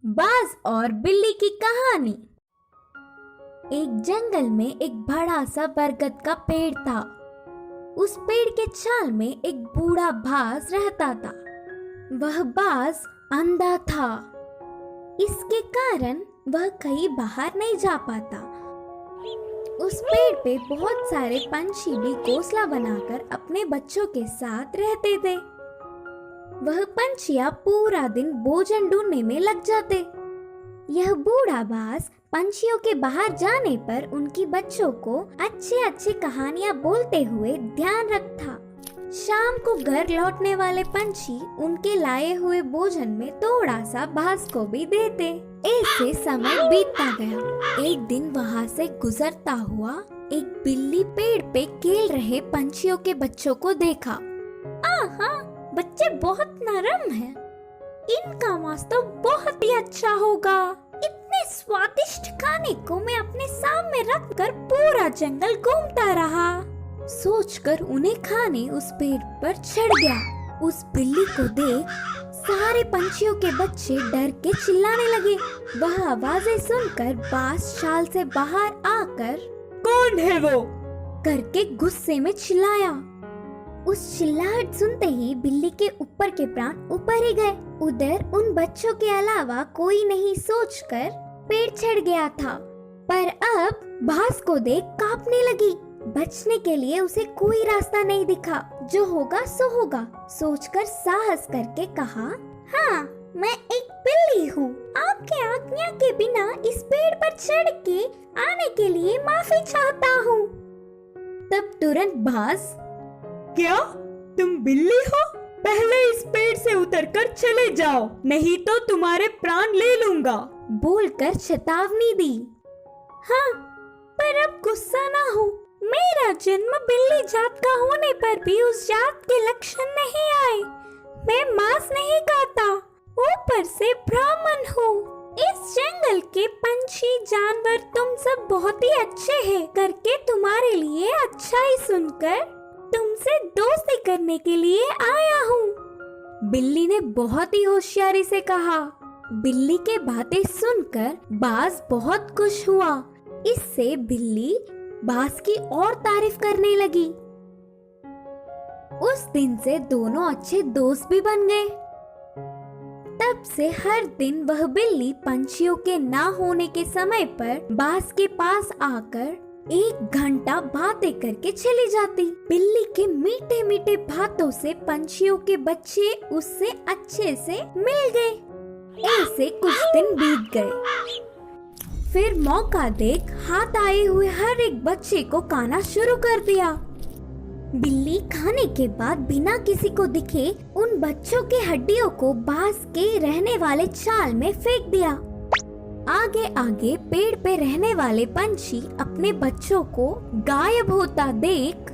बाज और बिल्ली की कहानी। एक जंगल में एक बड़ा सा बरगद का पेड़ था। उस पेड़ के छाल में एक बूढ़ा बाज रहता था। वह बाज अंधा था। इसके कारण वह कहीं बाहर नहीं जा पाता। उस पेड़ पे बहुत सारे पंछी भी घोंसला बनाकर अपने बच्चों के साथ रहते थे। वह पंछियां पूरा दिन भोजन ढूंढने में लग जाते। यह बूढ़ा बाज पंछियों के बाहर जाने पर उनकी बच्चों को अच्छे अच्छे कहानियां बोलते हुए ध्यान रखता। शाम को घर लौटने वाले पंछी उनके लाए हुए भोजन में थोड़ा सा बाज को भी देते। ऐसे समय बीतता गया। एक दिन वहाँ से गुजरता हुआ एक बिल्ली पेड़ पे खेल रहे पंछियों के बच्चों को देखा। आहा, बच्चे बहुत नरम हैं। इनका मांस तो बहुत ही अच्छा होगा। इतने स्वादिष्ट खाने को मैं अपने सामने रखकर पूरा जंगल घूमता रहा। सोचकर उन्हें खाने उस पेड़ पर चढ़ गया। उस बिल्ली को देख सारे पंछियों के बच्चे डर के चिल्लाने लगे। वह आवाजें सुनकर बाज शाल से बाहर आकर कौन है वो करके गुस्से में चिल्लाया। उस चिल्लाहट सुनते ही बिल्ली के ऊपर के प्राण ऊपर ही गए। उधर उन बच्चों के अलावा कोई नहीं सोचकर पेड़ चढ़ गया था। पर अब बाज को देख कांपने लगी। बचने के लिए उसे कोई रास्ता नहीं दिखा। जो होगा सो होगा सोचकर साहस करके कहा, हाँ, मैं एक बिल्ली हूँ। आपके आज्ञा के बिना इस पेड़ पर चढ़ के आने के लिए माफी चाहता हूँ। तब तुरंत बाज, क्या तुम बिल्ली हो? पहले इस पेड़ से उतरकर चले जाओ, नहीं तो तुम्हारे प्राण ले लूंगा, बोलकर चेतावनी दी। हाँ, पर अब गुस्सा ना हो। मेरा जन्म बिल्ली जात का होने पर भी उस जात के लक्षण नहीं आए। मैं मांस नहीं खाता, ऊपर से ब्राह्मण हूँ। इस जंगल के पंछी जानवर तुम सब बहुत ही अच्छे हैं करके तुम्हारे लिए अच्छा ही सुनकर तुमसे दोस्ती करने के लिए आया हूँ। बिल्ली ने बहुत ही होशियारी से कहा। बिल्ली के बातें सुनकर बाज बहुत खुश हुआ। इससे बिल्ली बाज की और तारीफ करने लगी। उस दिन से दोनों अच्छे दोस्त भी बन गए। तब से हर दिन वह बिल्ली पंछियों के ना होने के समय पर बाज के पास आकर 1 घंटा बातें करके चली जाती। बिल्ली के मीठे मीठे बातों से पंछियों के बच्चे उससे अच्छे से मिल गए। ऐसे कुछ दिन बीत गए। फिर मौका देख हाथ आए हुए हर एक बच्चे को खाना शुरू कर दिया। बिल्ली खाने के बाद बिना किसी को दिखे उन बच्चों के हड्डियों को बाज के रहने वाले चाल में फेंक दिया। आगे आगे पेड़ पे रहने वाले पंछी अपने बच्चों को गायब होता देख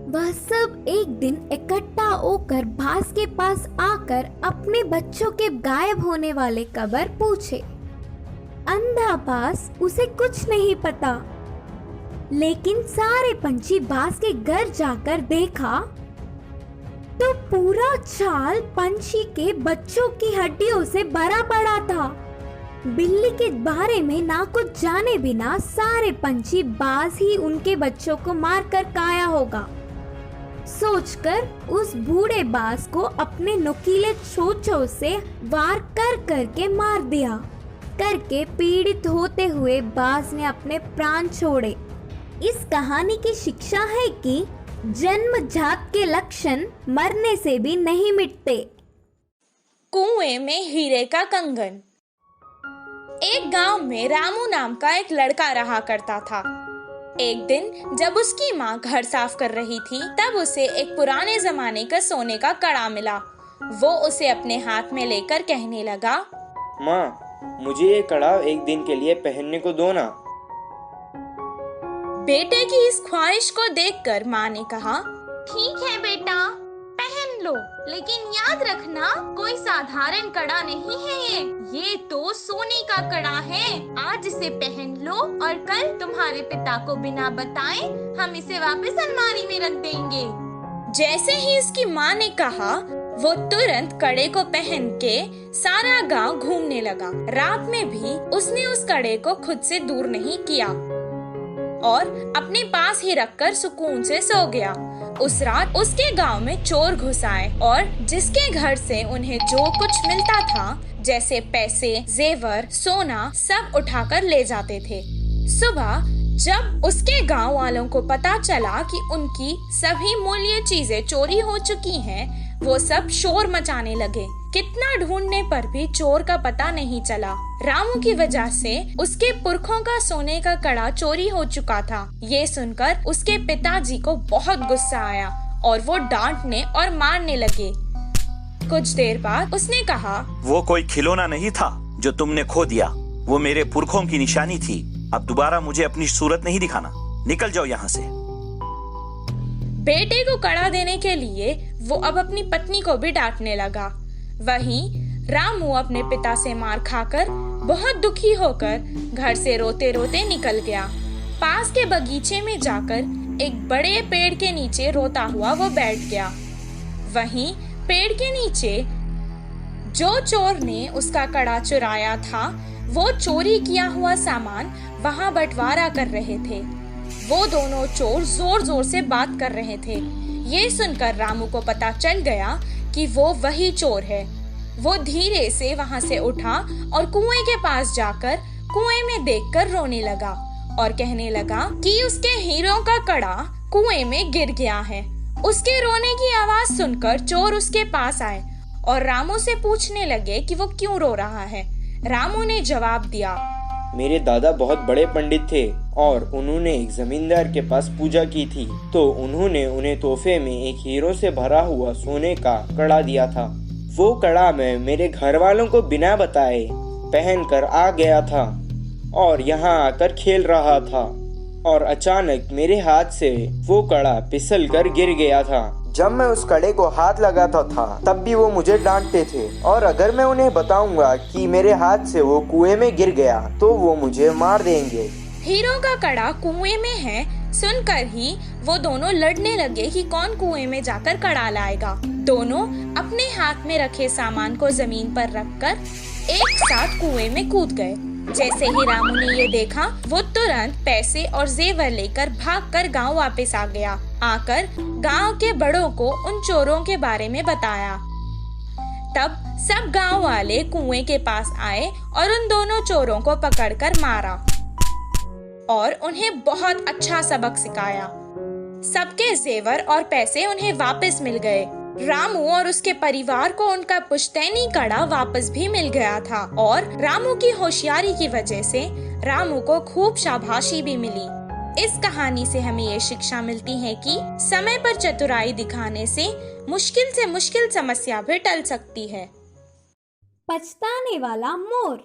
वह सब एक दिन इकट्ठा होकर बाज के पास आकर अपने बच्चों के गायब होने वाले खबर पूछे। अंधा बाज उसे कुछ नहीं पता, लेकिन सारे पंछी बाज के घर जाकर देखा तो पूरा चाल पंछी के बच्चों की हड्डियों से भरा पड़ा था। बिल्ली के बारे में ना कुछ जाने बिना सारे पंछी बाज ही उनके बच्चों को मारकर खाया होगा सोचकर उस बूढ़े बाज को अपने नुकीले चोंचों से वार कर करके मार दिया। करके पीड़ित होते हुए बाज ने अपने प्राण छोड़े। इस कहानी की शिक्षा है कि जन्मजात के लक्षण मरने से भी नहीं मिटते। कुएं में हीरे का कंगन। एक गांव में रामू नाम का एक लड़का रहा करता था। एक दिन जब उसकी माँ घर साफ कर रही थी तब उसे एक पुराने जमाने का सोने का कड़ा मिला। वो उसे अपने हाथ में लेकर कहने लगा, माँ, मुझे ये कड़ा एक दिन के लिए पहनने को दो ना। बेटे की इस ख्वाहिश को देखकर माँ ने कहा, ठीक है बेटा, पहन लो, लेकिन याद रखना कोई साधारण कड़ा नहीं है ये तो सोने का कड़ा है। आज इसे पहन लो और कल तुम्हारे पिता को बिना बताए हम इसे वापस अलमारी में रख देंगे। जैसे ही इसकी माँ ने कहा वो तुरंत कड़े को पहन के सारा गांव घूमने लगा। रात में भी उसने उस कड़े को खुद से दूर नहीं किया और अपने पास ही रखकर सुकून से सो गया। उस रात उसके गांव में चोर घुस आए और जिसके घर से उन्हें जो कुछ मिलता था, जैसे पैसे, जेवर, सोना, सब उठाकर ले जाते थे। सुबह जब उसके गांव वालों को पता चला कि उनकी सभी मूल्य चीजें चोरी हो चुकी हैं, वो सब शोर मचाने लगे। कितना ढूंढने पर भी चोर का पता नहीं चला। रामू की वजह से उसके पुरखों का सोने का कड़ा चोरी हो चुका था। ये सुनकर उसके पिताजी को बहुत गुस्सा आया और वो डांटने और मारने लगे। कुछ देर बाद उसने कहा, वो कोई खिलौना नहीं था जो तुमने खो दिया, वो मेरे पुरखों की निशानी थी। अब दोबारा मुझे अपनी सूरत नहीं दिखाना, निकल जाओ यहाँ से। बेटे को कड़ा देने के लिए वो अब अपनी पत्नी को भी डांटने लगा। वहीं रामू अपने पिता से मार खाकर बहुत दुखी होकर घर से रोते रोते निकल गया। पास के बगीचे में जाकर एक बड़े पेड़ के नीचे रोता हुआ वो बैठ गया। वहीं पेड़ के नीचे जो चोर ने उसका कड़ा चुराया था, वो चोरी किया हुआ सामान वहां बंटवारा कर रहे थे। वो दोनों चोर जोर जोर से बात कर रहे थे। ये सुनकर रामू को पता चल गया कि वो वही चोर है। वो धीरे से वहां से उठा और कुएं के पास जाकर कुएं में देखकर रोने लगा और कहने लगा कि उसके हीरों का कड़ा कुएं में गिर गया है। उसके रोने की आवाज सुनकर चोर उसके पास आए और रामू से पूछने लगे कि वो क्यों रो रहा है। रामू ने जवाब दिया, मेरे दादा बहुत बड़े पंडित थे और उन्होंने एक जमींदार के पास पूजा की थी, तो उन्होंने उन्हें तोहफे में एक हीरो से भरा हुआ सोने का कड़ा दिया था। वो कड़ा मैं मेरे घर वालों को बिना बताए पहन कर आ गया था और यहाँ आकर खेल रहा था और अचानक मेरे हाथ से वो कड़ा फिसल कर गिर गया था। जब मैं उस कड़े को हाथ लगाता था तब भी वो मुझे डांटते थे और अगर मैं उन्हें बताऊंगा कि मेरे हाथ से वो कुएं में गिर गया तो वो मुझे मार देंगे। हीरो का कड़ा कुएं में है सुनकर ही वो दोनों लड़ने लगे कि कौन कुएं में जाकर कड़ा लाएगा। दोनों अपने हाथ में रखे सामान को जमीन पर रखकर एक साथ कुएं में कूद गए। जैसे ही रामू ने ये देखा, वो तुरंत पैसे और जेवर लेकर भागकर गांव वापस आ गया। आकर गांव के बड़ों को उन चोरों के बारे में बताया। तब सब गांव वाले कुएं के पास आए और उन दोनों चोरों को पकड़कर मारा और उन्हें बहुत अच्छा सबक सिखाया। सबके जेवर और पैसे उन्हें वापस मिल गए। रामू और उसके परिवार को उनका पुश्तैनी कड़ा वापस भी मिल गया था और रामू की होशियारी की वजह से रामू को खूब शाबाशी भी मिली। इस कहानी से हमें ये शिक्षा मिलती है कि समय पर चतुराई दिखाने से मुश्किल समस्या भी टल सकती है। पछताने वाला मोर।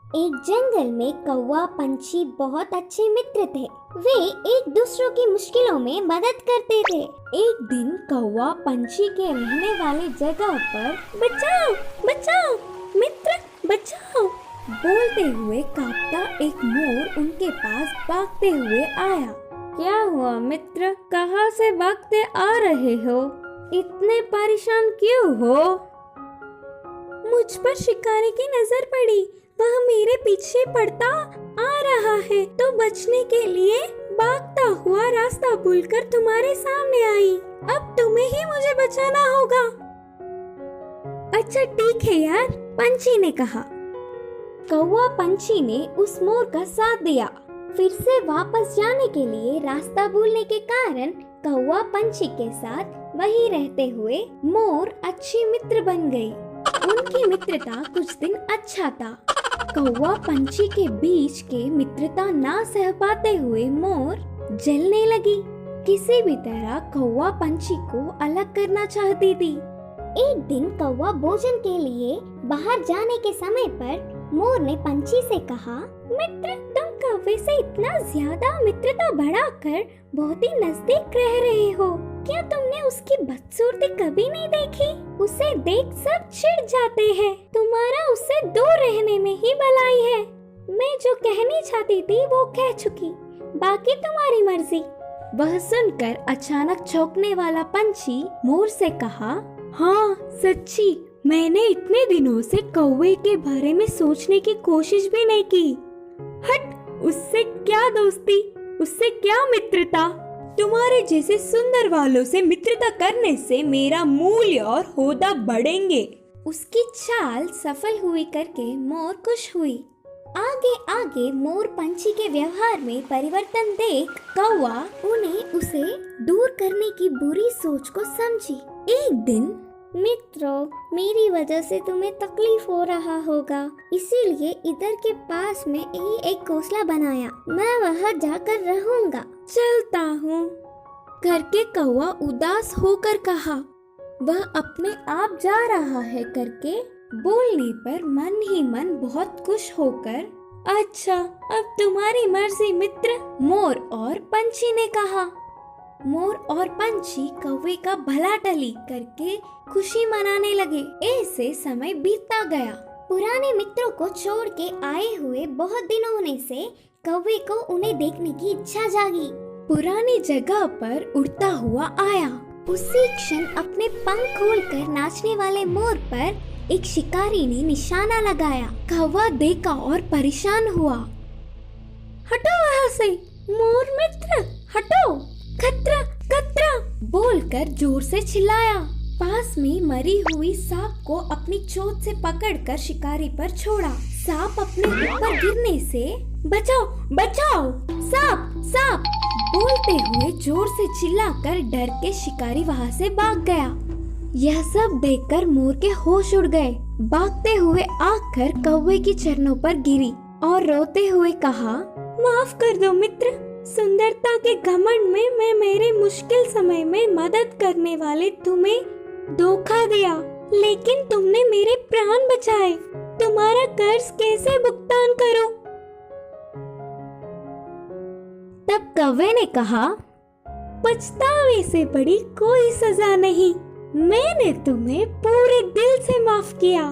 एक जंगल में कौवा पंछी बहुत अच्छे मित्र थे। वे एक दूसरों की मुश्किलों में मदद करते थे। एक दिन कौवा पंछी के रहने वाली जगह पर बचाओ बचाओ मित्र बचाओ बोलते हुए कांपता एक मोर उनके पास भागते हुए आया। क्या हुआ मित्र, कहाँ से भागते आ रहे हो? इतने परेशान क्यों हो? मुझ पर शिकारी की नजर पड़ी, वह मेरे पीछे पड़ता आ रहा है तो बचने के लिए भागता हुआ रास्ता भूलकर तुम्हारे सामने आई। अब तुम्हें ही मुझे बचाना होगा। अच्छा ठीक है यार, पंछी ने कहा। कौवा पंछी ने उस मोर का साथ दिया। फिर से वापस जाने के लिए रास्ता भूलने के कारण कौवा पंछी के साथ वहीं रहते हुए मोर अच्छी मित्र बन गई। उनकी मित्रता कुछ दिन अच्छा था। कौवा पंछी के बीच के मित्रता ना सह पाते हुए मोर जलने लगी। किसी भी तरह कौवा पंछी को अलग करना चाहती थी। एक दिन कौवा भोजन के लिए बाहर जाने के समय पर मोर ने पंछी से कहा, मित्र तुम कौवे से इतना ज्यादा मित्रता बढ़ाकर बहुत ही नजदीक रह रहे हो। क्या तुमने उसकी बदसूरती कभी नहीं देखी? उसे देख सब चिढ़ जाते हैं। तुम्हारा उससे दूर रहने में ही भलाई है। मैं जो कहनी चाहती थी वो कह चुकी, बाकी तुम्हारी मर्जी। वह सुनकर अचानक चौंकने वाला पंछी मोर से कहा, हाँ सच्ची, मैंने इतने दिनों से कौवे के बारे में सोचने की कोशिश भी नहीं की। हट, उससे क्या दोस्ती, उससे क्या मित्रता। तुम्हारे जैसे सुंदर वालों से मित्रता करने से मेरा मूल्य और होदा बढ़ेंगे। उसकी चाल सफल हुई करके मोर खुश हुई। आगे आगे मोर पंछी के व्यवहार में परिवर्तन देख कौवा उन्हें उसे दूर करने की बुरी सोच को समझी। एक दिन, मित्रों, मेरी वजह से तुम्हें तकलीफ हो रहा होगा, इसीलिए इधर के पास में ही एक घोंसला बनाया। मैं वहाँ जाकर रहूंगा। चलता हूँ, करके कौवा उदास होकर कहा। वह अपने आप जा रहा है करके बोलने पर मन ही मन बहुत खुश होकर, अच्छा, अब तुम्हारी मर्जी मित्र, मोर और पंछी ने कहा। मोर और पंछी कौवे का भला टली करके खुशी मनाने लगे। ऐसे समय बीतता गया। पुराने मित्रों को छोड़ के आए हुए बहुत दिन होने से कौवे को उन्हें देखने की इच्छा जागी। पुरानी जगह पर उड़ता हुआ आया। उसी क्षण अपने पंख खोलकर नाचने वाले मोर पर एक शिकारी ने निशाना लगाया। कौवा देखा और परेशान हुआ। हटो वहाँ से, मोर मित्र, हटो, खतरा खतरा बोलकर जोर से चिल्लाया। पास में मरी हुई सांप को अपनी चोंच से पकड़कर शिकारी पर छोड़ा। सांप अपने ऊपर गिरने से, बचाओ बचाओ, सांप सांप बोलते हुए जोर से चिल्लाकर डर के शिकारी वहाँ से भाग गया। यह सब देखकर मोर के होश उड़ गए। भागते हुए आकर कौवे की चरणों पर गिरी और रोते हुए कहा, माफ कर दो मित्र, सुंदरता के घमंड में मैं मेरे मुश्किल समय में मदद करने वाले तुम्हें धोखा दिया, लेकिन तुमने मेरे प्राण बचाए। तुम्हारा कर्ज कैसे भुगतान करूं? तब कौवे ने कहा, पछतावे से बड़ी कोई सजा नहीं, मैंने तुम्हें पूरे दिल से माफ किया।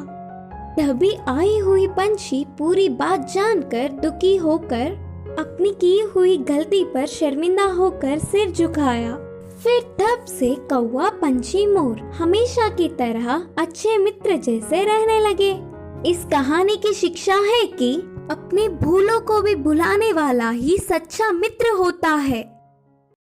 तभी आई हुई पंछी पूरी बात जानकर दुखी होकर अपनी की हुई गलती पर शर्मिंदा होकर सिर झुकाया। फिर तब से कौवा, पंछी, मोर हमेशा की तरह अच्छे मित्र जैसे रहने लगे। इस कहानी की शिक्षा है कि अपने भूलों को भी भुलाने वाला ही सच्चा मित्र होता है।